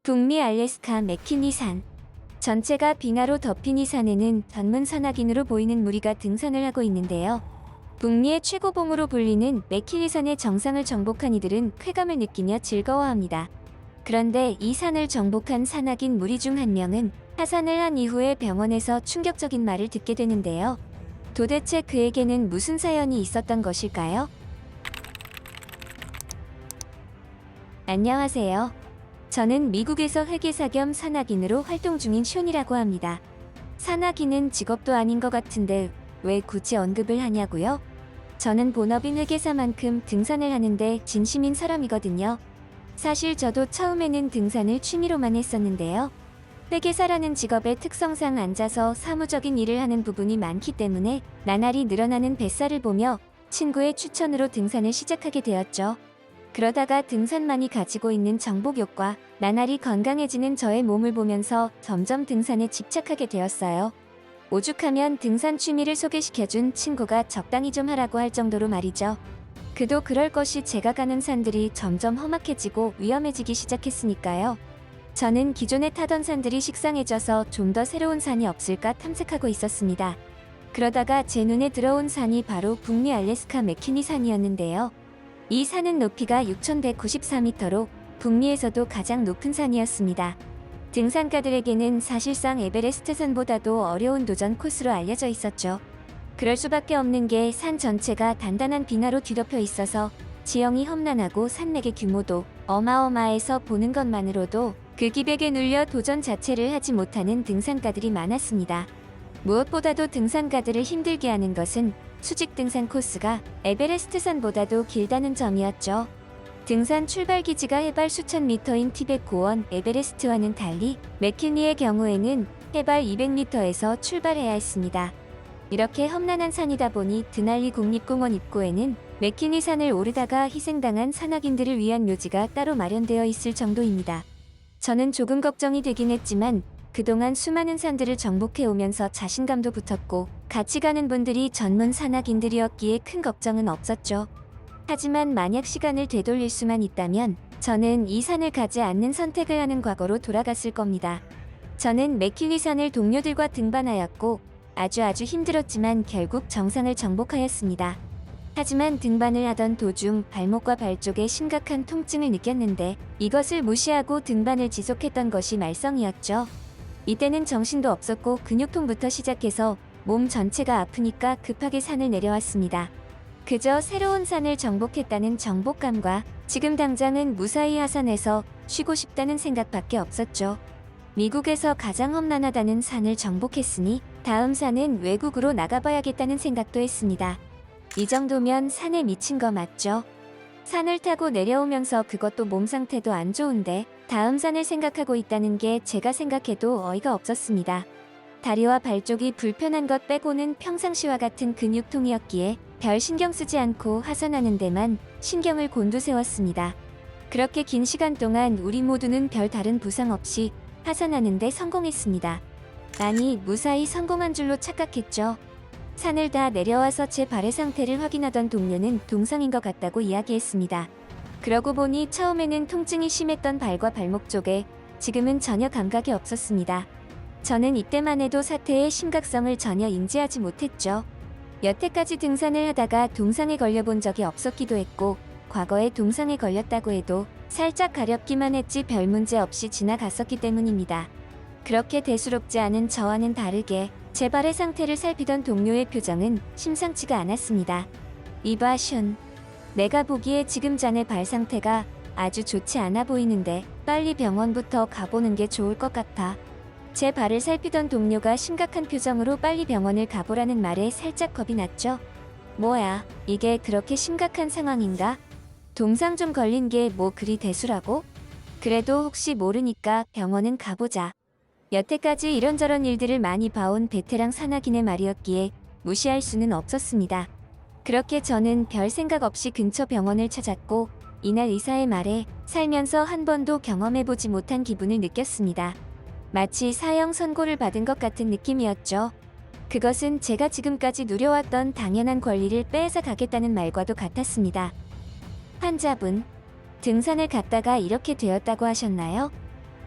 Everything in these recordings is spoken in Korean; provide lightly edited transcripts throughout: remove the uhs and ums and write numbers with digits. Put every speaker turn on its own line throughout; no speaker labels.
북미 알래스카 맥키니 산. 전체가 빙하로 덮인 이 산에는 전문 산악인으로 보이는 무리가 등산을 하고 있는데요. 북미의 최고봉으로 불리는 맥키니 산의 정상을 정복한 이들은 쾌감을 느끼며 즐거워합니다. 그런데 이 산을 정복한 산악인 무리 중 한 명은 하산을 한 이후에 병원에서 충격적인 말을 듣게 되는데요. 도대체 그에게는 무슨 사연이 있었던 것일까요? 안녕하세요. 저는 미국에서 회계사 겸 산악인으로 활동 중인 숀이라고 합니다. 산악인은 직업도 아닌 것 같은데 왜 굳이 언급을 하냐고요? 저는 본업인 회계사만큼 등산을 하는데 진심인 사람이거든요. 사실 저도 처음에는 등산을 취미로만 했었는데요. 회계사라는 직업의 특성상 앉아서 사무적인 일을 하는 부분이 많기 때문에 나날이 늘어나는 뱃살을 보며 친구의 추천으로 등산을 시작하게 되었죠. 그러다가 등산만이 가지고 있는 정복욕과 나날이 건강해지는 저의 몸을 보면서 점점 등산에 집착하게 되었어요. 오죽하면 등산 취미를 소개시켜준 친구가 적당히 좀 하라고 할 정도로 말이죠. 그도 그럴 것이 제가 가는 산들이 점점 험악해지고 위험해지기 시작했으니까요. 저는 기존에 타던 산들이 식상해져서 좀 더 새로운 산이 없을까 탐색하고 있었습니다. 그러다가 제 눈에 들어온 산이 바로 북미 알래스카 맥키니 산이었는데요. 이 산은 높이가 6,194m로 북미에서도 가장 높은 산이었습니다. 등산가들에게는 사실상 에베레스트 산보다도 어려운 도전 코스로 알려져 있었죠. 그럴 수밖에 없는 게 산 전체가 단단한 빙하로 뒤덮여 있어서 지형이 험난하고 산맥의 규모도 어마어마해서 보는 것만으로도 그 기백에 눌려 도전 자체를 하지 못하는 등산가들이 많았습니다. 무엇보다도 등산가들을 힘들게 하는 것은 수직 등산 코스가 에베레스트 산보다도 길다는 점이었죠. 등산 출발 기지가 해발 수천 미터인 티벳 고원 에베레스트와는 달리 맥키니의 경우에는 해발 200m에서 출발해야 했습니다. 이렇게 험난한 산이다 보니 드날리 국립공원 입구에는 맥키니 산을 오르다가 희생당한 산악인들을 위한 묘지가 따로 마련되어 있을 정도입니다. 저는 조금 걱정이 되긴 했지만 그동안 수많은 산들을 정복해오면서 자신감도 붙었고 같이 가는 분들이 전문 산악인들이었기에 큰 걱정은 없었죠. 하지만 만약 시간을 되돌릴 수만 있다면 저는 이 산을 가지 않는 선택을 하는 과거로 돌아갔을 겁니다. 저는 맥키니 산을 동료들과 등반하였고 아주 힘들었지만 결국 정상을 정복하였습니다. 하지만 등반을 하던 도중 발목과 발 쪽에 심각한 통증을 느꼈는데 이것을 무시하고 등반을 지속했던 것이 말썽이었죠. 이때는 정신도 없었고 근육통부터 시작해서 몸 전체가 아프니까 급하게 산을 내려왔습니다. 그저 새로운 산을 정복했다는 정복감과 지금 당장은 무사히 하산해서 쉬고 싶다는 생각밖에 없었죠. 미국에서 가장 험난하다는 산을 정복했으니 다음 산은 외국으로 나가봐야겠다는 생각도 했습니다. 이 정도면 산에 미친 거 맞죠? 산을 타고 내려오면서 그것도 몸 상태도 안 좋은데 다음 산을 생각하고 있다는 게 제가 생각해도 어이가 없었습니다. 다리와 발 쪽이 불편한 것 빼고는 평상시와 같은 근육통이었기에 별 신경 쓰지 않고 하산하는 데만 신경을 곤두세웠습니다. 그렇게 긴 시간 동안 우리 모두는 별 다른 부상 없이 하산하는 데 성공했습니다. 아니, 무사히 성공한 줄로 착각했죠. 산을 다 내려와서 제 발의 상태를 확인하던 동료는 동상인 것 같다고 이야기했습니다. 그러고 보니 처음에는 통증이 심했던 발과 발목 쪽에 지금은 전혀 감각이 없었습니다. 저는 이때만 해도 사태의 심각성을 전혀 인지하지 못했죠. 여태까지 등산을 하다가 동상에 걸려본 적이 없었기도 했고 과거에 동상에 걸렸다고 해도 살짝 가렵기만 했지 별 문제 없이 지나갔었기 때문입니다. 그렇게 대수롭지 않은 저와는 다르게 제 발의 상태를 살피던 동료의 표정은 심상치가 않았습니다. 이봐 숀, 내가 보기에 지금 자네 발 상태가 아주 좋지 않아 보이는데 빨리 병원부터 가보는 게 좋을 것 같아. 제 발을 살피던 동료가 심각한 표정으로 빨리 병원을 가보라는 말에 살짝 겁이 났죠. 뭐야, 이게 그렇게 심각한 상황인가? 동상 좀 걸린 게 뭐 그리 대수라고? 그래도 혹시 모르니까 병원은 가보자. 여태까지 이런저런 일들을 많이 봐온 베테랑 산악인의 말이었기에 무시할 수는 없었습니다. 그렇게 저는 별 생각 없이 근처 병원을 찾았고 이날 의사의 말에 살면서 한 번도 경험해보지 못한 기분을 느꼈습니다. 마치 사형 선고를 받은 것 같은 느낌이었죠. 그것은 제가 지금까지 누려왔던 당연한 권리를 빼앗아 가겠다는 말과도 같았습니다. 환자분, 등산을 갔다가 이렇게 되었다고 하셨나요?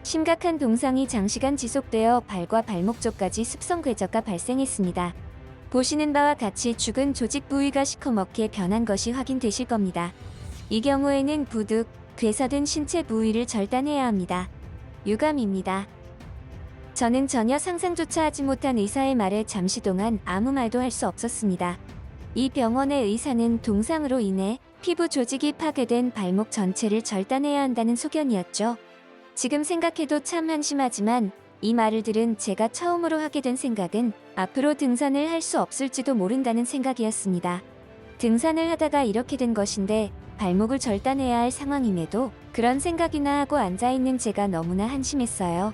심각한 동상이 장시간 지속되어 발과 발목 쪽까지 습성 궤적가 발생했습니다. 보시는 바와 같이 죽은 조직 부위가 시커멓게 변한 것이 확인되실 겁니다. 이 경우에는 부득, 괴사 등 신체 부위를 절단해야 합니다. 유감입니다. 저는 전혀 상상조차 하지 못한 의사의 말에 잠시 동안 아무 말도 할 수 없었습니다. 이 병원의 의사는 동상으로 인해 피부 조직이 파괴된 발목 전체를 절단해야 한다는 소견이었죠. 지금 생각해도 참 한심하지만 이 말을 들은 제가 처음으로 하게 된 생각은 앞으로 등산을 할 수 없을지도 모른다는 생각이었습니다. 등산을 하다가 이렇게 된 것인데 발목을 절단해야 할 상황임에도 그런 생각이나 하고 앉아있는 제가 너무나 한심했어요.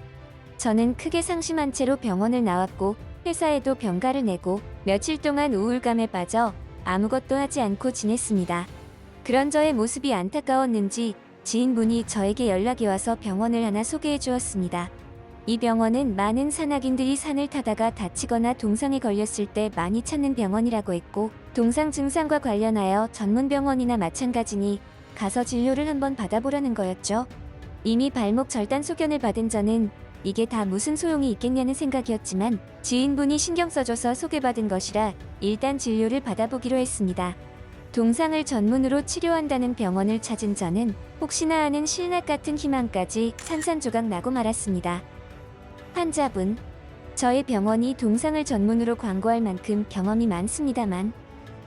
저는 크게 상심한 채로 병원을 나왔고 회사에도 병가를 내고 며칠 동안 우울감에 빠져 아무것도 하지 않고 지냈습니다. 그런 저의 모습이 안타까웠는지 지인분이 저에게 연락이 와서 병원을 하나 소개해 주었습니다. 이 병원은 많은 산악인들이 산을 타다가 다치거나 동상에 걸렸을 때 많이 찾는 병원이라고 했고 동상 증상과 관련하여 전문 병원이나 마찬가지니 가서 진료를 한번 받아보라는 거였죠. 이미 발목 절단 소견을 받은 저는 이게 다 무슨 소용이 있겠냐는 생각이었지만 지인분이 신경 써줘서 소개받은 것이라 일단 진료를 받아보기로 했습니다. 동상을 전문으로 치료한다는 병원을 찾은 저는 혹시나 하는 신락 같은 희망까지 산산조각 나고 말았습니다. 환자분, 저희 병원이 동상을 전문으로 광고할 만큼 경험이 많습니다만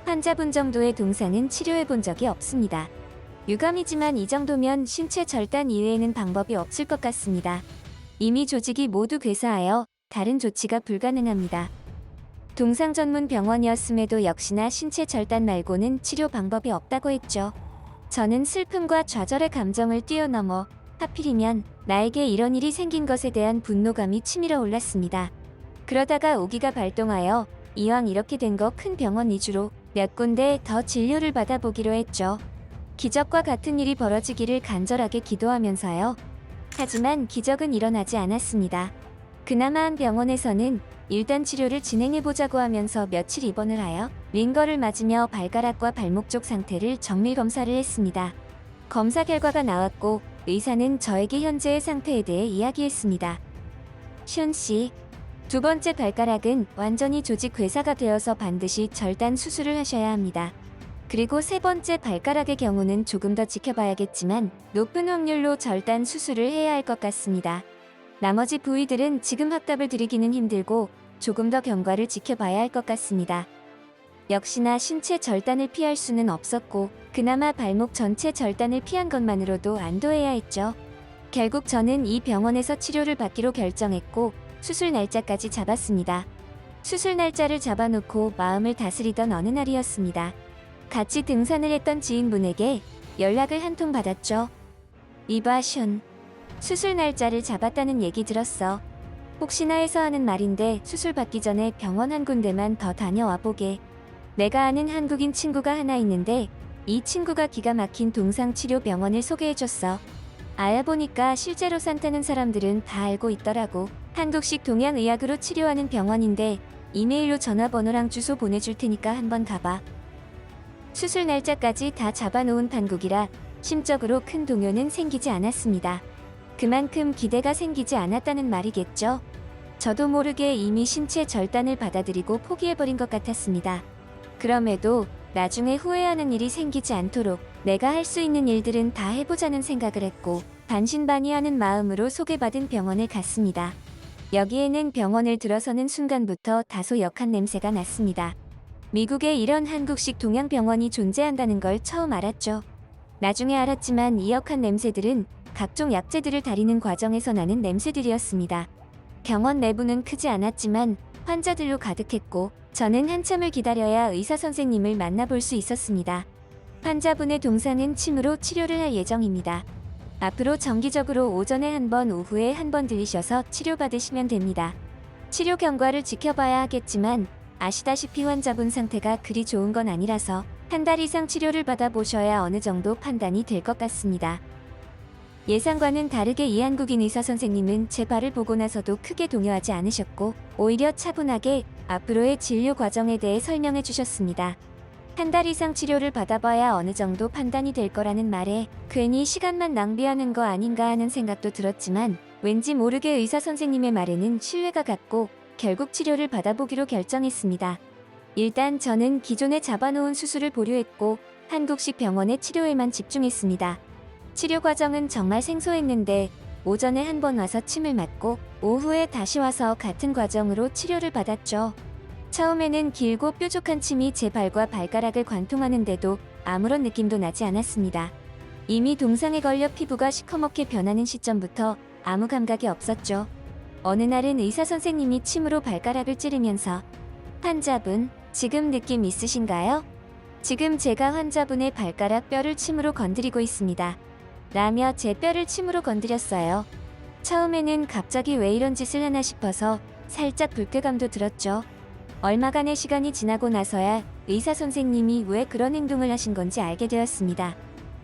환자분 정도의 동상은 치료해 본 적이 없습니다. 유감이지만 이 정도면 신체 절단 이외에는 방법이 없을 것 같습니다. 이미 조직이 모두 괴사하여 다른 조치가 불가능합니다. 동상 전문 병원이었음에도 역시나 신체 절단 말고는 치료 방법이 없다고 했죠. 저는 슬픔과 좌절의 감정을 뛰어넘어 하필이면 나에게 이런 일이 생긴 것에 대한 분노감이 치밀어 올랐습니다. 그러다가 오기가 발동하여 이왕 이렇게 된 거 큰 병원 위주로 몇 군데 더 진료를 받아보기로 했죠. 기적과 같은 일이 벌어지기를 간절하게 기도하면서요. 하지만 기적은 일어나지 않았습니다. 그나마 한 병원에서는 일단 치료를 진행해보자고 하면서 며칠 입원을 하여 링거를 맞으며 발가락과 발목 쪽 상태를 정밀 검사를 했습니다. 검사 결과가 나왔고 의사는 저에게 현재의 상태에 대해 이야기했습니다. 슌 씨, 두 번째 발가락은 완전히 조직 괴사가 되어서 반드시 절단 수술을 하셔야 합니다. 그리고 세 번째 발가락의 경우는 조금 더 지켜봐야겠지만 높은 확률로 절단 수술을 해야 할 것 같습니다. 나머지 부위들은 지금 확답을 드리기는 힘들고 조금 더 경과를 지켜봐야 할 것 같습니다. 역시나 신체 절단을 피할 수는 없었고 그나마 발목 전체 절단을 피한 것만으로도 안도해야 했죠. 결국 저는 이 병원에서 치료를 받기로 결정했고 수술 날짜까지 잡았습니다. 수술 날짜를 잡아놓고 마음을 다스리던 어느 날이었습니다. 같이 등산을 했던 지인분에게 연락을 한 통 받았죠. 이봐 슌, 수술 날짜를 잡았다는 얘기 들었어. 혹시나 해서 하는 말인데 수술 받기 전에 병원 한 군데만 더 다녀와 보게. 내가 아는 한국인 친구가 하나 있는데 이 친구가 기가 막힌 동상치료 병원을 소개해줬어. 알아보니까 실제로 산타는 사람들은 다 알고 있더라고. 한국식 동양의학으로 치료하는 병원인데 이메일로 전화번호랑 주소 보내줄 테니까 한번 가봐. 수술 날짜까지 다 잡아놓은 판국이라 심적으로 큰 동요는 생기지 않았습니다. 그만큼 기대가 생기지 않았다는 말이겠죠. 저도 모르게 이미 신체 절단을 받아들이고 포기해버린 것 같았습니다. 그럼에도 나중에 후회하는 일이 생기지 않도록 내가 할 수 있는 일들은 다 해보자는 생각을 했고 반신반의하는 마음으로 소개받은 병원을 갔습니다. 여기에는 병원을 들어서는 순간부터 다소 역한 냄새가 났습니다. 미국에 이런 한국식 동양병원이 존재한다는 걸 처음 알았죠. 나중에 알았지만 이 역한 냄새들은 각종 약재들을 다리는 과정에서 나는 냄새들이었습니다. 병원 내부는 크지 않았지만 환자들로 가득했고 저는 한참을 기다려야 의사 선생님을 만나볼 수 있었습니다. 환자분의 동상은 침으로 치료를 할 예정입니다. 앞으로 정기적으로 오전에 한 번, 오후에 한 번 들리셔서 치료받으시면 됩니다. 치료 경과를 지켜봐야 하겠지만 아시다시피 환자분 상태가 그리 좋은 건 아니라서 한 달 이상 치료를 받아보셔야 어느 정도 판단이 될 것 같습니다. 예상과는 다르게 이 한국인 의사 선생님은 제 발을 보고 나서도 크게 동요하지 않으셨고 오히려 차분하게 앞으로의 진료 과정에 대해 설명해 주셨습니다. 한 달 이상 치료를 받아봐야 어느 정도 판단이 될 거라는 말에 괜히 시간만 낭비하는 거 아닌가 하는 생각도 들었지만 왠지 모르게 의사 선생님의 말에는 신뢰가 갔고 결국 치료를 받아보기로 결정했습니다. 일단 저는 기존에 잡아놓은 수술을 보류했고 한국식 병원의 치료에만 집중했습니다. 치료 과정은 정말 생소했는데 오전에 한 번 와서 침을 맞고 오후에 다시 와서 같은 과정으로 치료를 받았죠. 처음에는 길고 뾰족한 침이 제 발과 발가락을 관통하는데도 아무런 느낌도 나지 않았습니다. 이미 동상에 걸려 피부가 시커멓게 변하는 시점부터 아무 감각이 없었죠. 어느 날은 의사 선생님이 침으로 발가락을 찌르면서 "환자분, 지금 느낌 있으신가요? 지금 제가 환자분의 발가락 뼈를 침으로 건드리고 있습니다." 라며 제 뼈를 침으로 건드렸어요. 처음에는 갑자기 왜 이런 짓을 하나 싶어서 살짝 불쾌감도 들었죠. 얼마간의 시간이 지나고 나서야 의사 선생님이 왜 그런 행동을 하신 건지 알게 되었습니다.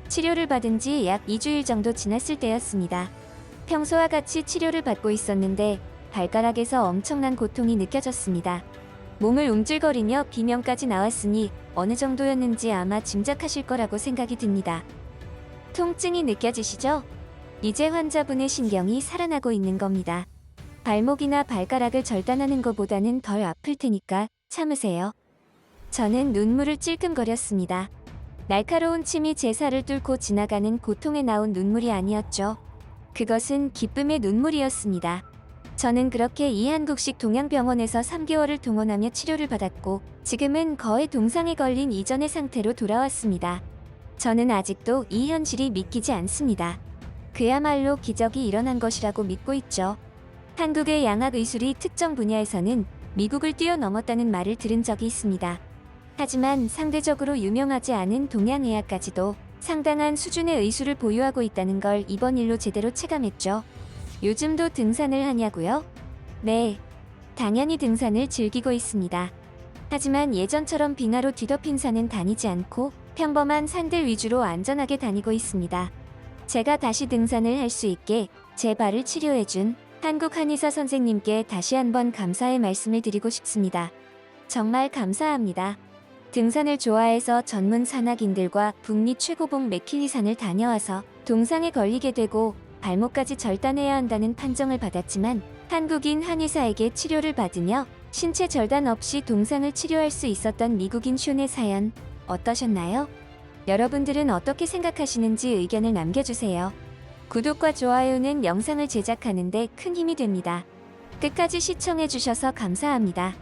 치료를 받은 지 약 2주일 정도 지났을 때였습니다. 평소와 같이 치료를 받고 있었는데 발가락에서 엄청난 고통이 느껴졌습니다. 몸을 움찔거리며 비명까지 나왔으니 어느 정도였는지 아마 짐작하실 거라고 생각이 듭니다. 통증이 느껴지시죠? 이제 환자분의 신경이 살아나고 있는 겁니다. 발목이나 발가락을 절단하는 것보다는 덜 아플 테니까 참으세요. 저는 눈물을 찔끔거렸습니다. 날카로운 침이 제 살을 뚫고 지나가는 고통에 나온 눈물이 아니었죠. 그것은 기쁨의 눈물이었습니다. 저는 그렇게 이 한국식 동양병원에서 3개월을 동원하며 치료를 받았고 지금은 거의 동상에 걸린 이전의 상태로 돌아왔습니다. 저는 아직도 이 현실이 믿기지 않습니다. 그야말로 기적이 일어난 것이라고 믿고 있죠. 한국의 양학의술이 특정 분야에서는 미국을 뛰어넘었다는 말을 들은 적이 있습니다. 하지만 상대적으로 유명하지 않은 동양의학까지도 상당한 수준의 의술을 보유하고 있다는 걸 이번 일로 제대로 체감했죠. 요즘도 등산을 하냐고요? 네, 당연히 등산을 즐기고 있습니다. 하지만 예전처럼 빙하로 뒤덮인 산은 다니지 않고 평범한 산들 위주로 안전하게 다니고 있습니다. 제가 다시 등산을 할 수 있게 제 발을 치료해준 한국 한의사 선생님께 다시 한번 감사의 말씀을 드리고 싶습니다. 정말 감사합니다. 등산을 좋아해서 전문 산악인들과 북미 최고봉 메킬리산을 다녀와서 동상에 걸리게 되고 발목까지 절단해야 한다는 판정을 받았지만 한국인 한의사에게 치료를 받으며 신체 절단 없이 동상을 치료할 수 있었던 미국인 숀의 사연 어떠셨나요? 여러분들은 어떻게 생각하시는지 의견을 남겨주세요. 구독과 좋아요는 영상을 제작하는 데 큰 힘이 됩니다. 끝까지 시청해주셔서 감사합니다.